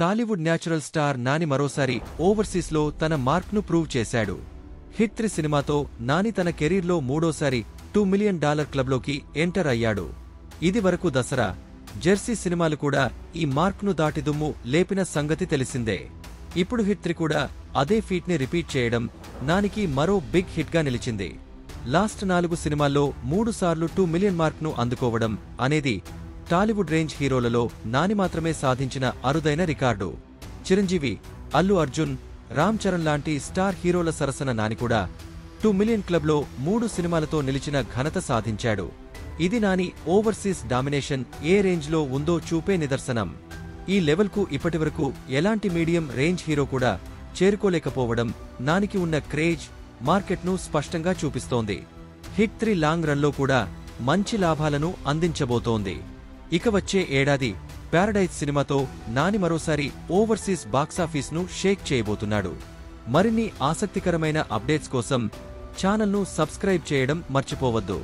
Tollywood natural star Nani మరోసారి ఓవర్సీస్లో తన మార్క్ను prove చేశాడు. హిట్ 3 సినిమాతో నాని తన కెరీర్లో మూడోసారి $2 మిలియన్ క్లబ్లోకి ఎంటర్ అయ్యాడు. ఇది వరకు దసరా, జెర్సీ సినిమాలు కూడా ఈ మార్క్ను దాటి దుమ్ము లేపిన సంగతి తెలిసిందే. ఇప్పుడు హిట్ 3 కూడా అదే ఫీట్ని రిపీట్ చేయడం నానికి మరో బిగ్ హిట్గా నిలిచింది. లాస్ట్ 4 సినిమాల్లో 3 సార్లు $2 మిలియన్ మార్క్ను అందుకోవడం అనేది టాలీవుడ్ రేంజ్ హీరోలలో నాని మాత్రమే సాధించిన అరుదైన రికార్డు. చిరంజీవి, అల్లు అర్జున్, రామ్ చరణ్ లాంటి స్టార్ హీరోల సరసన నాని కూడా $2 మిలియన్ క్లబ్లో 3 సినిమాలతో నిలిచిన ఘనత సాధించాడు. ఇది నాని ఓవర్సీస్ డామినేషన్ ఏ రేంజ్లో ఉందో చూపే నిదర్శనం. ఈ లెవెల్కు ఇప్పటివరకు ఎలాంటి మీడియం రేంజ్ హీరో కూడా చేరుకోలేకపోవడం నానికి ఉన్న క్రేజ్, మార్కెట్ను స్పష్టంగా చూపిస్తోంది. హిట్ 3 లాంగ్ రన్లో కూడా మంచి లాభాలను అందించబోతోంది. ఇక వచ్చే ఏడాది ప్యారడైజ్ సినిమాతో నాని మరోసారి ఓవర్సీస్ బాక్సాఫీస్ను షేక్ చేయబోతున్నాడు. మరిన్ని ఆసక్తికరమైన అప్డేట్స్ కోసం ఛానల్ను సబ్స్క్రైబ్ చేయడం మర్చిపోవద్దు.